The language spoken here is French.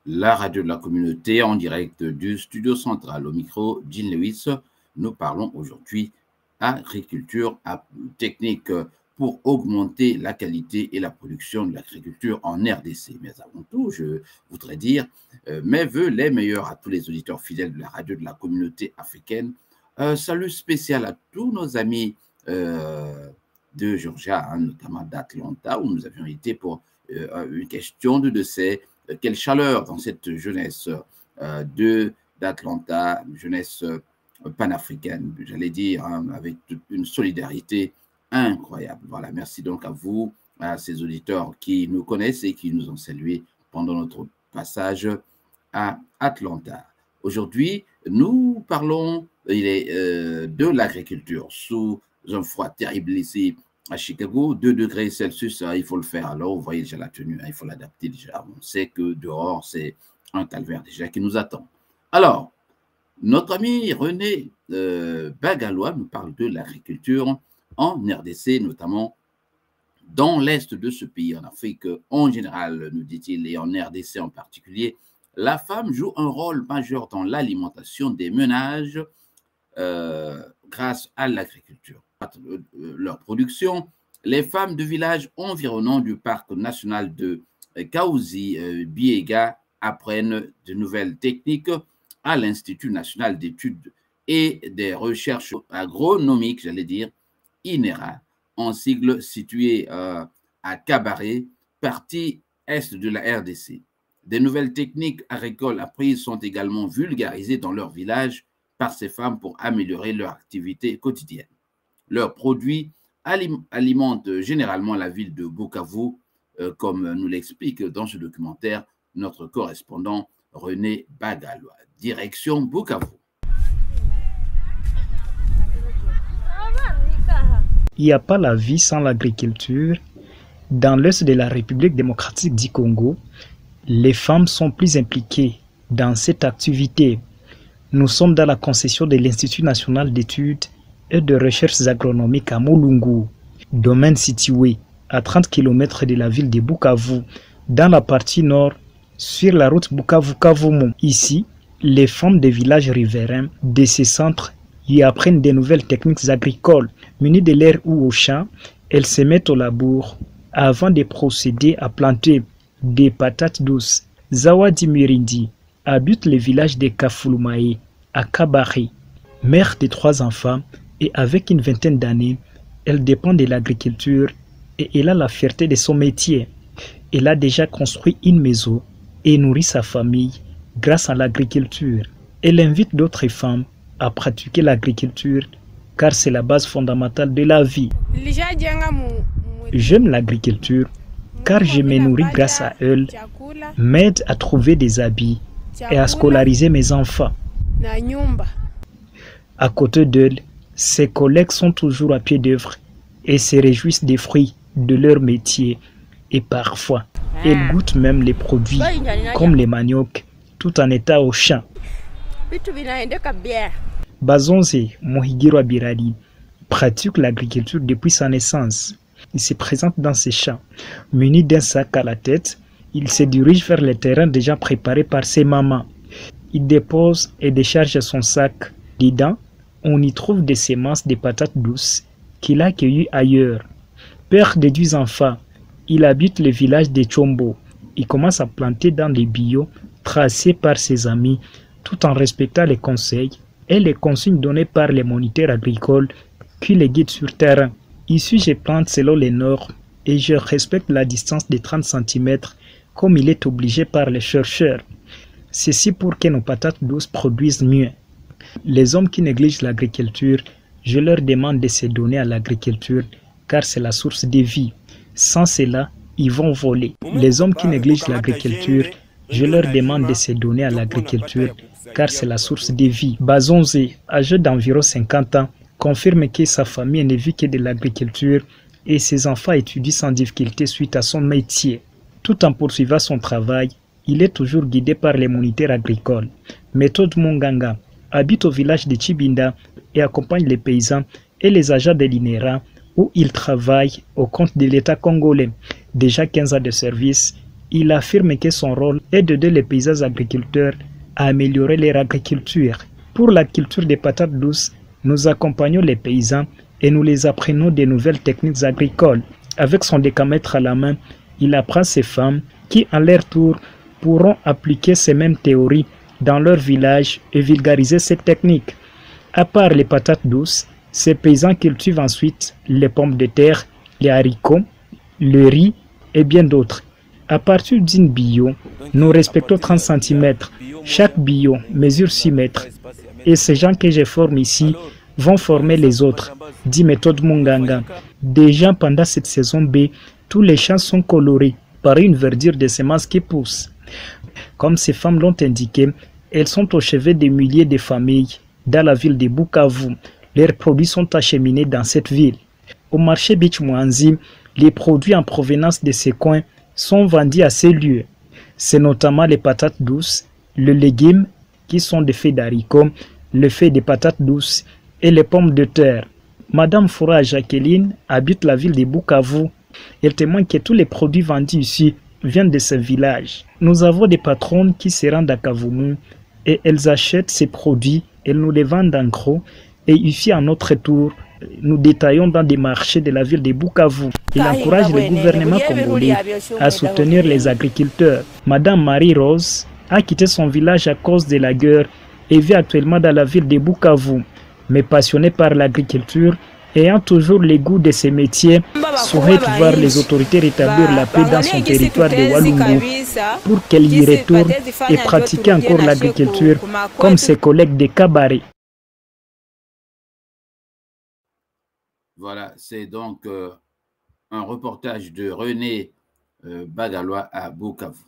la radio de la communauté en direct du studio central. Au micro, Jean Lewis. Nous parlons aujourd'hui agriculture technique pour augmenter la qualité et la production de l'agriculture en RDC. Mais avant tout, je voudrais dire mes voeux les meilleurs à tous les auditeurs fidèles de la radio de la communauté africaine. Salut spécial à tous nos amis de Georgia, notamment d'Atlanta, où nous avions été pour une question de décès. Quelle chaleur dans cette jeunesse d'Atlanta, jeunesse panafricaine, j'allais dire, avec une solidarité incroyable. Voilà, merci donc à vous, à ces auditeurs qui nous connaissent et qui nous ont salués pendant notre passage à Atlanta. Aujourd'hui, nous parlons de l'agriculture sous un froid terrible ici à Chicago, 2 degrés Celsius, il faut le faire. Alors, vous voyez déjà la tenue, il faut l'adapter déjà. On sait que dehors, c'est un calvaire déjà qui nous attend. Alors, notre ami René Bagalois nous parle de l'agriculture en RDC, notamment dans l'est de ce pays, en Afrique en général, nous dit-il, et en RDC en particulier. La femme joue un rôle majeur dans l'alimentation des ménages grâce à l'agriculture. Leur production, les femmes de villages environnants du parc national de Kaouzi-Biega apprennent de nouvelles techniques à l'Institut national d'études et des recherches agronomiques, j'allais dire, INERA, en sigle situé à Kabaré, partie est de la RDC. Des nouvelles techniques agricoles apprises sont également vulgarisées dans leur village par ces femmes pour améliorer leur activité quotidienne. Leurs produits alimentent généralement la ville de Bukavu, comme nous l'explique dans ce documentaire notre correspondant René Bagalois. Direction Bukavu. Il n'y a pas la vie sans l'agriculture. Dans l'est de la République démocratique du Congo, les femmes sont plus impliquées dans cette activité. Nous sommes dans la concession de l'Institut national d'études et de recherches agronomiques à Mulungu, domaine situé à 30 km de la ville de Bukavu, dans la partie nord, sur la route Bukavu-Kavumu. Ici, les femmes des villages riverains de ces centres y apprennent de nouvelles techniques agricoles. Munies de l'air ou au champ, elles se mettent au labour avant de procéder à planter des patates douces. Zawadi Mirindi habite le village de Kafulumae à Kabari. Mère de 3 enfants et avec une vingtaine d'années, elle dépend de l'agriculture et elle a la fierté de son métier. Elle a déjà construit une maison et nourrit sa famille grâce à l'agriculture. Elle invite d'autres femmes à pratiquer l'agriculture car c'est la base fondamentale de la vie. J'aime l'agriculture car je me nourris grâce à elle, m'aide à trouver des habits et à scolariser mes enfants. À côté d'elle, ses collègues sont toujours à pied d'œuvre et se réjouissent des fruits de leur métier et parfois, elles goûtent même les produits comme les maniocs tout en état au champ. Bazonze Mohigiro Abiradi pratique l'agriculture depuis sa naissance. Il se présente dans ses champs. Muni d'un sac à la tête, il se dirige vers les terrains déjà préparés par ses mamans. Il dépose et décharge son sac. Dedans, on y trouve des semences de patates douces qu'il a cueillies ailleurs. Père de 10 enfants, il habite le village de Chombo. Il commence à planter dans les bio tracés par ses amis tout en respectant les conseils et les consignes données par les moniteurs agricoles qui les guident sur terrain. Ici, je plante selon les normes et je respecte la distance de 30 cm comme il est obligé par les chercheurs. Ceci pour que nos patates douces produisent mieux. Les hommes qui négligent l'agriculture, je leur demande de se donner à l'agriculture car c'est la source de vie. Sans cela, ils vont voler. Les hommes qui négligent l'agriculture, je leur demande de se donner à l'agriculture car c'est la source de vie. Bazonze, âgé d'environ 50 ans, confirme que sa famille ne vit que de l'agriculture et ses enfants étudient sans difficulté suite à son métier. Tout en poursuivant son travail, il est toujours guidé par les moniteurs agricoles. Méthode Monganga habite au village de Chibinda et accompagne les paysans et les agents de l'INERA où il travaille au compte de l'État congolais. Déjà 15 ans de service, Il affirme que son rôle est d'aider les paysans agriculteurs à améliorer leur agriculture. Pour la culture des patates douces, nous accompagnons les paysans et nous les apprenons des nouvelles techniques agricoles. Avec son décamètre à la main, il apprend ces femmes qui, à leur tour, pourront appliquer ces mêmes théories dans leur village et vulgariser ces techniques. À part les patates douces, ces paysans cultivent ensuite les pommes de terre, les haricots, le riz et bien d'autres. À partir d'une bio, nous respectons 30 cm. Chaque bio mesure 6 mètres. Et ces gens que je forme ici vont former les autres, dit Méthode Munganga. Déjà pendant cette saison B, tous les champs sont colorés par une verdure de semences qui poussent. Comme ces femmes l'ont indiqué, elles sont au chevet des milliers de familles dans la ville de Bukavu. Leurs produits sont acheminés dans cette ville. Au marché Beach Mwanzi, les produits en provenance de ces coins sont vendus à ces lieux. C'est notamment les patates douces, le légume qui sont des feuilles d'haricots, le feuille des patates douces et les pommes de terre. Madame Foura Jacqueline habite la ville de Bukavu. Elle témoigne que tous les produits vendus ici viennent de ce village. Nous avons des patronnes qui se rendent à Kavumu et elles achètent ces produits, elles nous les vendent en gros et ici à notre tour, nous détaillons dans des marchés de la ville de Bukavu. Il encourage le gouvernement congolais à soutenir les agriculteurs. Madame Marie-Rose a quitté son village à cause de la guerre et vit actuellement dans la ville de Bukavu. Mais passionnée par l'agriculture, ayant toujours le goût de ses métiers, souhaite voir les autorités rétablir la paix dans son territoire de Walungu pour qu'elle y retourne et pratiquer encore l'agriculture comme ses collègues de Kabare. Voilà, c'est donc un reportage de René Bagalois à Bukavu.